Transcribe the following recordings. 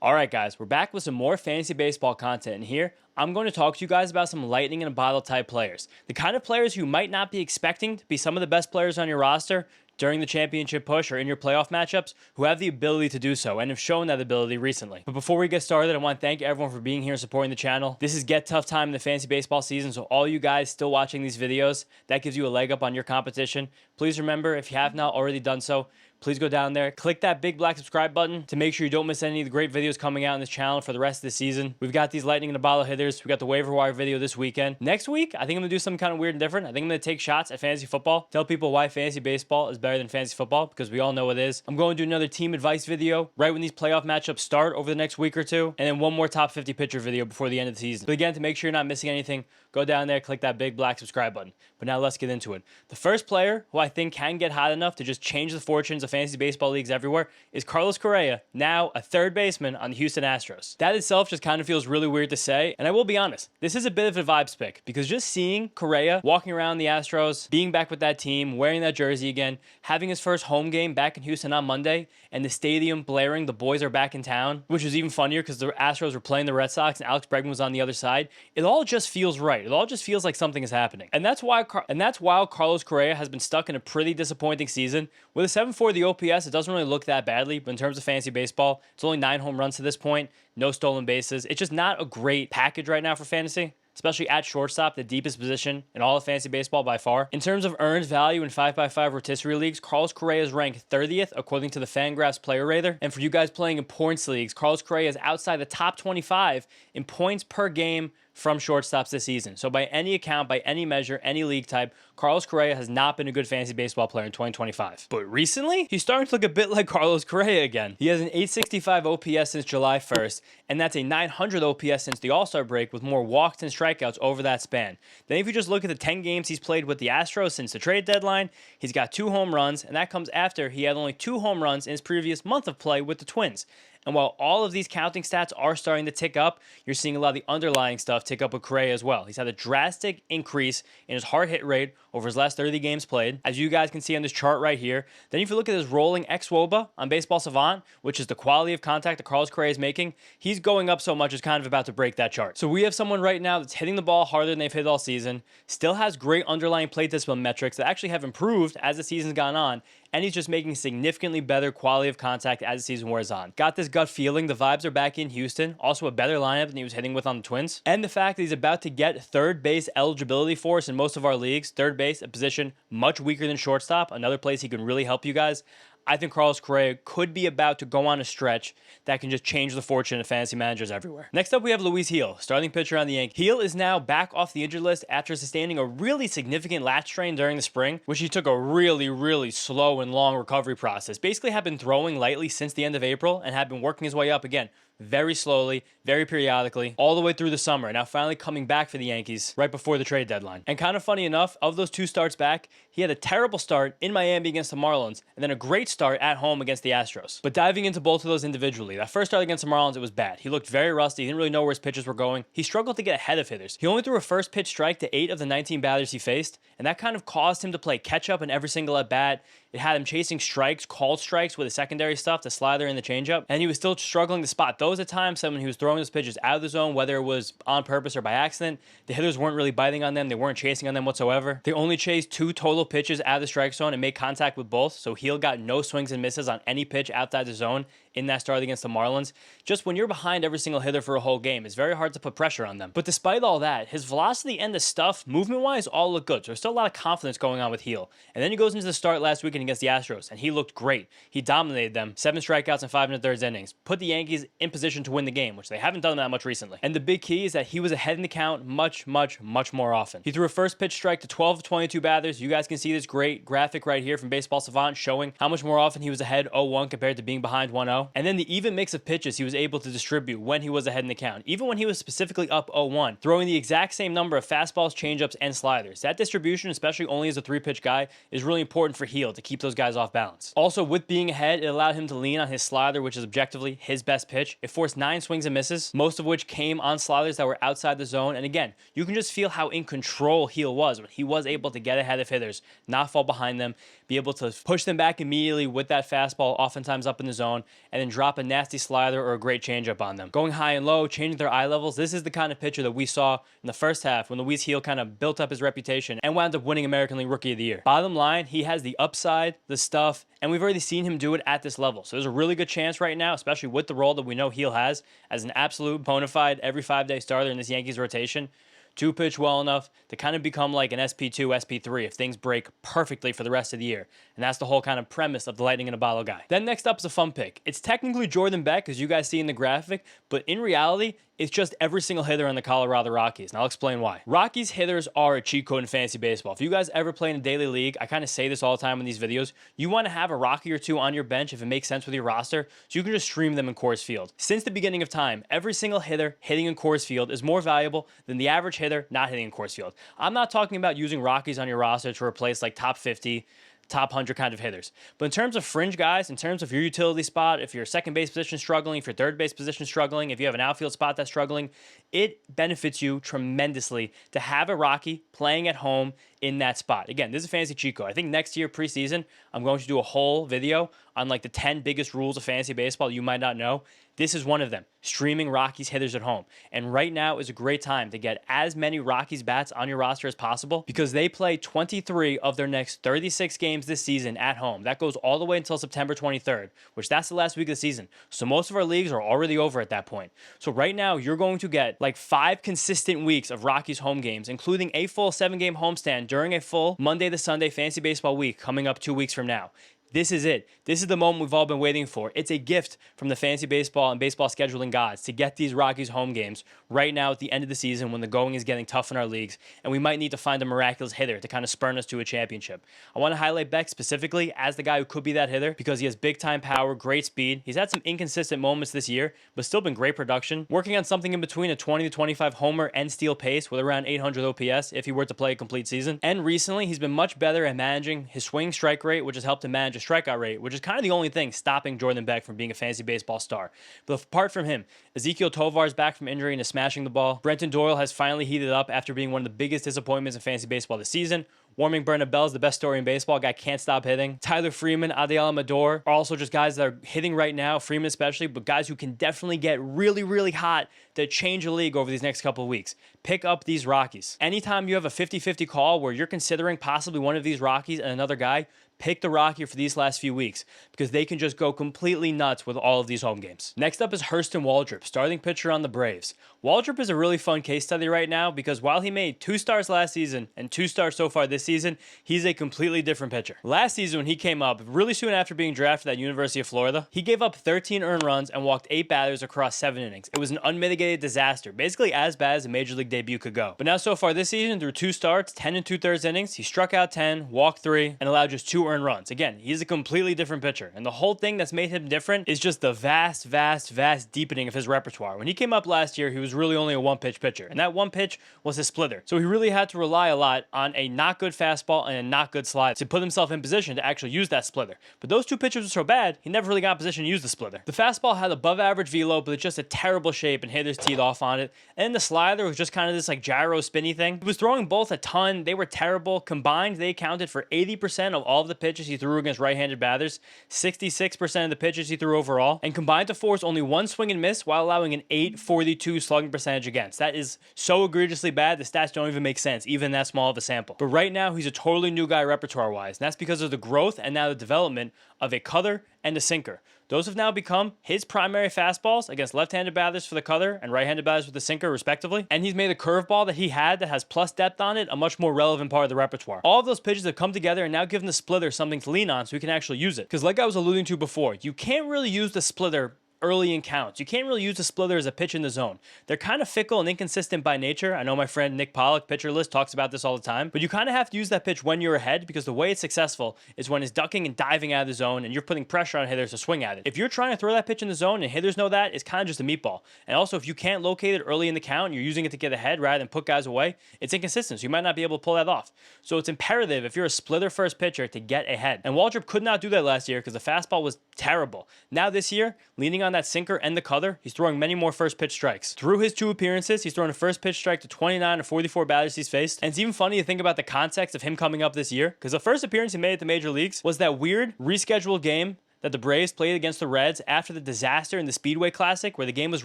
Alright guys, we're back with some more fantasy baseball content, and here I'm going to talk to you guys about some lightning in a bottle type players. The kind of players you might not be expecting to be some of the best players on your roster during the championship push or in your playoff matchups, who have the ability to do so and have shown that ability recently. But before we get started, I want to thank everyone for being here and supporting the channel. This is get tough time in the fantasy baseball season, so all you guys still watching these videos, that gives you a leg up on your competition. Please remember, if you have not already done so, please go down there, click that big black subscribe button to make sure you don't miss any of the great videos coming out on this channel for the rest of the season. We've got these lightning in a bottle hitters. We got the waiver wire video this weekend. Next week, I think I'm gonna do something kind of weird and different. I think I'm gonna take shots at fantasy football, tell people why fantasy baseball is better than fantasy football, because we all know it is. I'm going to do another team advice video right when these playoff matchups start over the next week or two, and then one more top 50 pitcher video before the end of the season. But again, to make sure you're not missing anything, go down there, click that big black subscribe button. But now let's get into it. The first player who I think can get hot enough to just change the fortunes of fantasy baseball leagues everywhere is Carlos Correa, now a third baseman on the Houston Astros. That itself just kind of feels really weird to say, and I will be honest, this is a bit of a vibes pick, because just seeing Correa walking around the Astros, being back with that team, wearing that jersey again, having his first home game back in Houston on Monday, and the stadium blaring "the boys are back in town," which was even funnier because the Astros were playing the Red Sox and Alex Bregman was on the other side, it all just feels right. It all just feels like something is happening. And that's why Carlos Correa has been stuck in a pretty disappointing season. With a 7.4 OPS, it doesn't really look that badly, but in terms of fantasy baseball, it's only 9 home runs to this point, no stolen bases. It's just not a great package right now for fantasy, especially at shortstop, the deepest position in all of fantasy baseball by far. In terms of earned value in 5x5 rotisserie leagues, Carlos Correa is ranked 30th according to the Fangraphs player rater. And for you guys playing in points leagues, Carlos Correa is outside the top 25 in points per game from shortstops this season. So by any account, by any measure, any league type, Carlos Correa has not been a good fantasy baseball player in 2025. But recently, he's starting to look a bit like Carlos Correa again. He has an 865 OPS since July 1st, and that's a 900 OPS since the All-Star break, with more walks and strikeouts over that span. Then if you just look at the 10 games he's played with the Astros since the trade deadline, he's got 2 home runs, and that comes after he had only 2 home runs in his previous month of play with the Twins. And while all of these counting stats are starting to tick up, you're seeing a lot of the underlying stuff tick up with Correa as well. He's had a drastic increase in his hard hit rate over his last 30 games played, as you guys can see on this chart right here. Then if you look at his rolling xWOBA on Baseball Savant, which is the quality of contact that Carlos Correa is making, he's going up so much it's kind of about to break that chart. So we have someone right now that's hitting the ball harder than they've hit all season, still has great underlying plate discipline metrics that actually have improved as the season's gone on, and he's just making significantly better quality of contact as the season wears on. Got this gut feeling the vibes are back in Houston, also a better lineup than he was hitting with on the Twins, and the fact that he's about to get third base eligibility for us in most of our leagues. Third base, a position much weaker than shortstop, another place he can really help you guys. I think Carlos Correa could be about to go on a stretch that can just change the fortune of fantasy managers everywhere. Next up, we have Luis Gil, starting pitcher on the Yankees. Gil is now back off the injured list after sustaining a really significant lat strain during the spring, which he took a really slow and long recovery process. Basically had been throwing lightly since the end of April and had been working his way up again, very slowly, very periodically, all the way through the summer. Now finally coming back for the Yankees right before the trade deadline. And kind of funny enough, of those 2 starts back, he had a terrible start in Miami against the Marlins, and then a great start at home against the Astros. But diving into both of those individually, that first start against the Marlins, it was bad. He looked very rusty. He didn't really know where his pitches were going. He struggled to get ahead of hitters. He only threw a first pitch strike to 8 of the 19 batters he faced, and that kind of caused him to play catch up in every single at bat. It had him chasing strikes, called strikes with his secondary stuff, the slider and the changeup, and he was still struggling to spot those at times. So when he was throwing his pitches out of the zone, whether it was on purpose or by accident, the hitters weren't really biting on them. They weren't chasing on them whatsoever. They only chased 2 total pitches out of the strike zone and made contact with both, so Gil got no swings and misses on any pitch outside the zone in that start against the Marlins. Just when you're behind every single hitter for a whole game, it's very hard to put pressure on them. But despite all that, his velocity and the stuff, movement-wise, all look good. So there's still a lot of confidence going on with Gil. And then he goes into the start last weekend against the Astros, and he looked great. He dominated them, 7 strikeouts in 5 1/3 innings, put the Yankees in position to win the game, which they haven't done that much recently. And the big key is that he was ahead in the count much more often. He threw a first pitch strike to 12 of 22 batters. You guys can see this great graphic right here from Baseball Savant showing how much more often he was ahead 0-1 compared to being behind 1-0. And then the even mix of pitches he was able to distribute when he was ahead in the count, even when he was specifically up 0-1, throwing the exact same number of fastballs, changeups, and sliders. That distribution, especially only as a 3-pitch guy, is really important for Gil to keep those guys off balance. Also, with being ahead, it allowed him to lean on his slider, which is objectively his best pitch. It forced 9 swings and misses, most of which came on sliders that were outside the zone. And again, you can just feel how in control Gil was when he was able to get ahead of hitters, not fall behind them, be able to push them back immediately with that fastball, oftentimes up in the zone, and then drop a nasty slider or a great changeup on them. Going high and low, changing their eye levels. This is the kind of pitcher that we saw in the first half when Luis Gil kind of built up his reputation and wound up winning American League Rookie of the Year. Bottom line, he has the upside, the stuff, and we've already seen him do it at this level. So there's a really good chance right now, especially with the role that we know Gil has as an absolute bona fide every 5-day starter in this Yankees rotation, to pitch well enough to kind of become like an SP2, SP3 if things break perfectly for the rest of the year. And that's the whole kind of premise of the lightning in a bottle guy. Then next up is a fun pick. It's technically Jordan Beck, as you guys see in the graphic, but in reality, it's just every single hitter in the Colorado Rockies. And I'll explain why. Rockies hitters are a cheat code in fantasy baseball. If you guys ever play in a daily league, I kind of say this all the time in these videos, you want to have a Rocky or two on your bench if it makes sense with your roster, so you can just stream them in Coors Field. Since the beginning of time, every single hitter hitting in Coors Field is more valuable than the average hitter not hitting in Coors Field. I'm not talking about using Rockies on your roster to replace like top 50, top 100 kind of hitters. But in terms of fringe guys, in terms of your utility spot, if your second base position is struggling, if your third base position is struggling, if you have an outfield spot that's struggling, it benefits you tremendously to have a Rocky playing at home in that spot. Again, this is a fantasy cheat code. I think next year preseason, I'm going to do a whole video on like the 10 biggest rules of fantasy baseball you might not know. This is one of them, streaming Rockies hitters at home. And right now is a great time to get as many Rockies bats on your roster as possible because they play 23 of their next 36 games this season at home. That goes all the way until September 23rd, which that's the last week of the season. So most of our leagues are already over at that point. So right now you're going to get like 5 consistent weeks of Rockies home games, including a full 7-game homestand during a full Monday to Sunday fantasy baseball week coming up 2 weeks from now. This is it. This is the moment we've all been waiting for. It's a gift from the fantasy baseball and baseball scheduling gods to get these Rockies home games right now at the end of the season when the going is getting tough in our leagues and we might need to find a miraculous hitter to kind of spurn us to a championship. I want to highlight Beck specifically as the guy who could be that hitter because he has big time power, great speed. He's had some inconsistent moments this year, but still been great production. Working on something in between a 20 to 25 homer and steal pace with around 800 OPS if he were to play a complete season. And recently, he's been much better at managing his swing strike rate, which has helped him manage a strikeout rate, which is kind of the only thing stopping Jordan Beck from being a fantasy baseball star. But apart from him, Ezekiel Tovar is back from injury and is smashing the ball. Brenton Doyle has finally heated up after being one of the biggest disappointments in fantasy baseball this season. Warming Bernabel is the best story in baseball. Guy can't stop hitting. Tyler Freeman, Adael Amador are also just guys that are hitting right now, Freeman especially, but guys who can definitely get really, really hot to change a league over these next couple of weeks. Pick up these Rockies. Anytime you have a 50-50 call where you're considering possibly one of these Rockies and another guy, pick the Rocky for these last few weeks because they can just go completely nuts with all of these home games. Next up is Hurston Waldrop, starting pitcher on the Braves. Waldrop is a really fun case study right now because while he made 2 starts last season and 2 starts so far this season, he's a completely different pitcher. Last season when he came up, really soon after being drafted at University of Florida, he gave up 13 earned runs and walked 8 batters across 7 innings. It was an unmitigated disaster, basically as bad as a major league debut could go. But now so far this season, through 2 starts, 10 2/3 innings, he struck out 10, walked 3, and allowed just 2 earned runs. Again, he's a completely different pitcher. And the whole thing that's made him different is just the vast deepening of his repertoire. When he came up last year, he was really only a 1-pitch pitcher. And that 1 pitch was his splitter. So he really had to rely a lot on a not good fastball and a not good slide to put himself in position to actually use that splitter. But those 2 pitches were so bad, he never really got in position to use the splitter. The fastball had above average velo, but it's just a terrible shape and hitters teed off on it. And the slider was just kind of this like gyro spinny thing. He was throwing both a ton. They were terrible. Combined, they accounted for 80% of all of the pitches he threw against right-handed batters, 66% of the pitches he threw overall, and combined to force only 1 swing and miss while allowing an .842 slugging percentage against. That is so egregiously bad, the stats don't even make sense, even that small of a sample. But right now, he's a totally new guy repertoire-wise, and that's because of the growth and now the development of a cutter and a sinker. Those have now become his primary fastballs against left-handed batters for the cutter and right-handed batters with the sinker, respectively. And he's made a curveball that he had that has plus depth on it a much more relevant part of the repertoire. All of those pitches have come together and now given the splitter something to lean on so he can actually use it. Because like I was alluding to before, you can't really use the splitter early in counts. You can't really use the splitter as a pitch in the zone. They're kind of fickle and inconsistent by nature. I know my friend Nick Pollock, Pitcher List, talks about this all the time, but you kind of have to use that pitch when you're ahead because the way it's successful is when it's ducking and diving out of the zone and you're putting pressure on hitters to swing at it. If you're trying to throw that pitch in the zone and hitters know that, it's kind of just a meatball. And also, if you can't locate it early in the count and you're using it to get ahead rather than put guys away, it's inconsistent, so you might not be able to pull that off. So it's imperative if you're a splitter first pitcher to get ahead. And Waldrop could not do that last year because the fastball was terrible. Now this year, leaning on on that sinker and the cutter, he's throwing many more first pitch strikes. Through his 2 appearances, he's thrown a first pitch strike to 29 of 44 batters he's faced. And it's even funny to think about the context of him coming up this year, because the first appearance he made at the major leagues was that weird rescheduled game that the Braves played against the Reds after the disaster in the Speedway Classic where the game was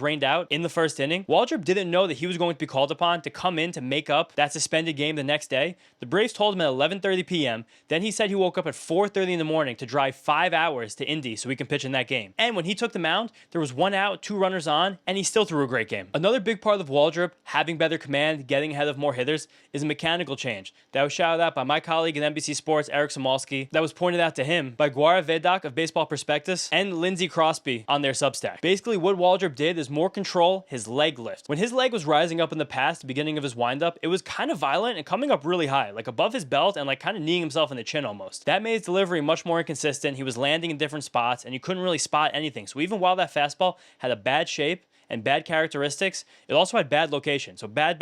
rained out in the first inning. Waldrop didn't know that he was going to be called upon to come in to make up that suspended game the next day. The Braves told him at 11:30 p.m. Then he said he woke up at 4:30 in the morning to drive 5 hours to Indy so he can pitch in that game. And when he took the mound, there was 1 out, 2 runners on, and he still threw a great game. Another big part of Waldrop having better command, getting ahead of more hitters, is a mechanical change. That was shouted out by my colleague at NBC Sports, Eric Samolsky. That was pointed out to him by Guara Vedak of Baseball Prospectus and Lindsey Crosby on their Substack. Basically, what Waldrop did is more control his leg lift. When his leg was rising up in the past, the beginning of his windup, it was kind of violent and coming up really high, like above his belt and like kind of kneeing himself in the chin almost. That made his delivery much more inconsistent. He was landing in different spots and you couldn't really spot anything. So even while that fastball had a bad shape and bad characteristics, it also had bad location. So bad.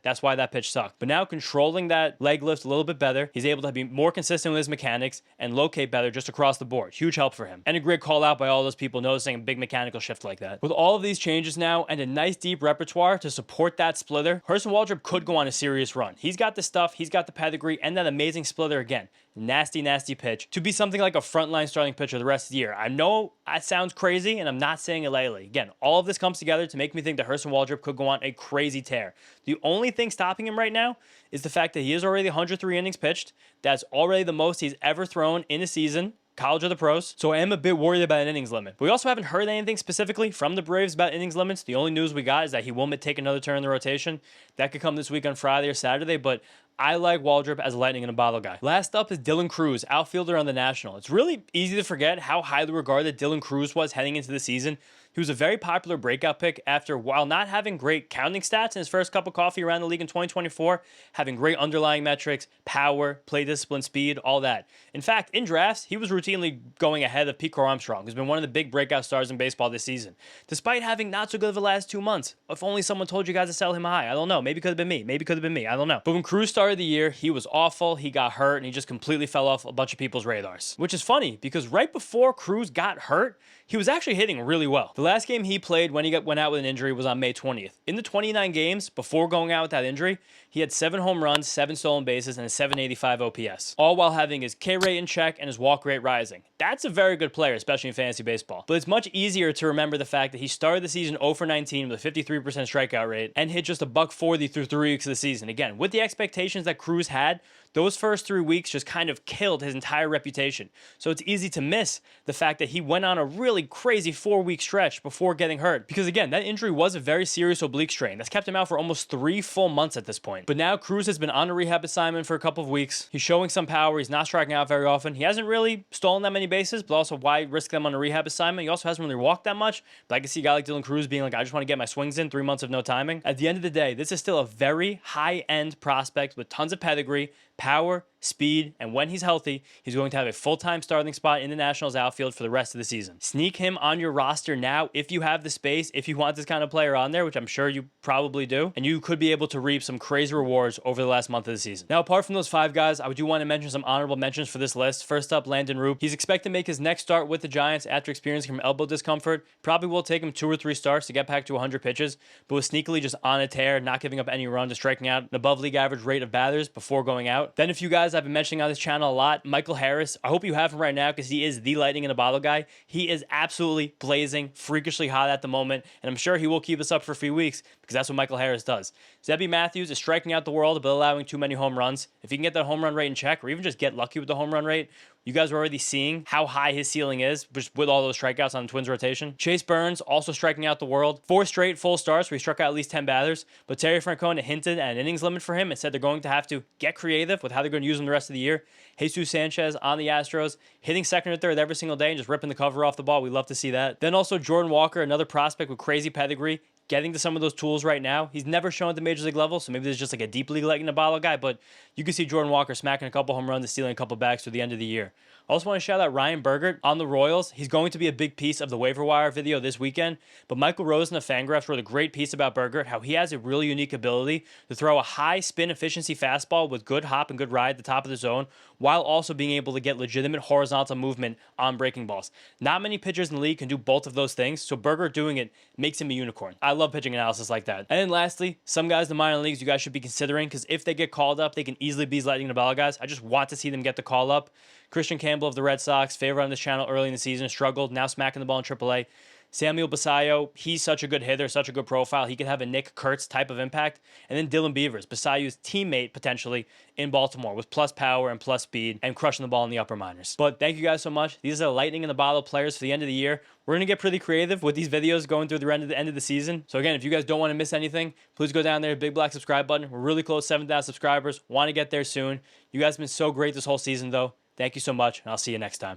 That's why that pitch sucked. But now controlling that leg lift a little bit better, he's able to be more consistent with his mechanics and locate better just across the board. Huge help for him. And a great call out by all those people noticing a big mechanical shift like that. With all of these changes now and a nice deep repertoire to support that splitter, Hurston Waldrop could go on a serious run. He's got the stuff, he's got the pedigree, and that amazing splitter again. Nasty pitch to be something like a frontline starting pitcher the rest of the year. I know that sounds crazy, and I'm not saying it lightly. Again, all of this comes together to make me think that Hurston Waldrop could go on a crazy tear. The only thing stopping him right now is the fact that he is already 103 innings pitched. That's already the most he's ever thrown in a season, college or the pros. So I am a bit worried about an innings limit. But we also haven't heard anything specifically from the Braves about innings limits. The only news we got is that he will take another turn in the rotation. That could come this week on Friday or Saturday, but I like Waldrop as a lightning in a bottle guy. Last up is Dylan Cruz, outfielder on the National. It's really easy to forget how highly regarded Dylan Cruz was heading into the season. He was a very popular breakout pick after, while not having great counting stats in his first cup of coffee around the league in 2024, having great underlying metrics, power, play discipline, speed, all that. In fact, in drafts, he was routinely going ahead of Pete Armstrong, who's been one of the big breakout stars in baseball this season. Despite having not so good of the last 2 months. If only someone told you guys to sell him high. I don't know. Maybe it could have been me. I don't know. But when Cruz started the year, he was awful. He got hurt, and he just completely fell off a bunch of people's radars. Which is funny, because right before Cruz got hurt, he was actually hitting really well. The last game he played when he went out with an injury was on May 20th. In the 29 games before going out with that injury, he had 7 home runs, 7 stolen bases, and a 785 OPS, all while having his K rate in check and his walk rate rising. That's a very good player, especially in fantasy baseball. But it's much easier to remember the fact that he started the season 0 for 19 with a 53% strikeout rate and hit just a $140 through 3 weeks of the season. Again, with the expectations that Cruz had, those first 3 weeks just kind of killed his entire reputation. So it's easy to miss the fact that he went on a really crazy 4-week stretch before getting hurt. Because again, that injury was a very serious oblique strain that's kept him out for almost 3 full months at this point. But now Cruz has been on a rehab assignment for a couple of weeks. He's showing some power. He's not striking out very often. He hasn't really stolen that many bases, but also why risk them on a rehab assignment? He also hasn't really walked that much. But I can see a guy like Dylan Cruz being like, I just want to get my swings in, 3 months of no timing. At the end of the day, this is still a very high-end prospect with tons of pedigree, power, speed, and when he's healthy, he's going to have a full-time starting spot in the Nationals outfield for the rest of the season. Sneak him on your roster now if you have the space, if you want this kind of player on there, which I'm sure you probably do, and you could be able to reap some crazy rewards over the last month of the season. Now, apart from those 5 guys, I do want to mention some honorable mentions for this list. First up, Landon Roop. He's expected to make his next start with the Giants after experiencing some elbow discomfort. Probably will take him 2 or 3 starts to get back to 100 pitches, but was sneakily just on a tear, not giving up any runs and striking out an above league average rate of batters before going out. Then a few guys I've been mentioning on this channel a lot. Michael Harris. I hope you have him right now because he is the lightning in a bottle guy. He is absolutely blazing, freakishly hot at the moment, and I'm sure he will keep us up for a few weeks because that's what Michael Harris does. Zebby Matthews is striking out the world but allowing too many home runs. If he can get that home run rate in check or even just get lucky with the home run rate, you guys are already seeing how high his ceiling is just with all those strikeouts on the Twins rotation. Chase Burns also striking out the world. 4 straight full starts where he struck out at least 10 batters, but Terry Francona hinted at an innings limit for him and said they're going to have to get creative with how they're going to use him the rest of the year. Jesus Sanchez on the Astros, hitting second or third every single day and just ripping the cover off the ball. We love to see that. Then also Jordan Walker, another prospect with crazy pedigree, getting to some of those tools right now. He's never shown at the major league level, so maybe there's just like a deep league lightning in a bottle guy, but you can see Jordan Walker smacking a couple home runs and stealing a couple bags through the end of the year. I also want to shout out Ryan Bergert on the Royals. He's going to be a big piece of the waiver wire video this weekend, but Michael Rosen of Fangraphs wrote a great piece about Bergert, how he has a really unique ability to throw a high spin efficiency fastball with good hop and good ride at the top of the zone, while also being able to get legitimate horizontal movement on breaking balls. Not many pitchers in the league can do both of those things, so Bergert doing it makes him a unicorn. I love pitching analysis like that. And then lastly, some guys in the minor leagues you guys should be considering, because if they get called up, they can easily be lightning in the bottle guys. I just want to see them get the call up. Christian Campbell of the Red Sox, favorite on this channel early in the season, struggled, now smacking the ball in AAA. Samuel Basayo, he's such a good hitter, such a good profile. He could have a Nick Kurtz type of impact. And then Dylan Beavers, Basayo's teammate potentially in Baltimore with plus power and plus speed and crushing the ball in the upper minors. But thank you guys so much. These are the lightning in the bottle players for the end of the year. We're going to get pretty creative with these videos going through the end of the season. So again, if you guys don't want to miss anything, please go down there, big black subscribe button. We're really close to 7,000 subscribers. Want to get there soon. You guys have been so great this whole season though. Thank you so much, and I'll see you next time.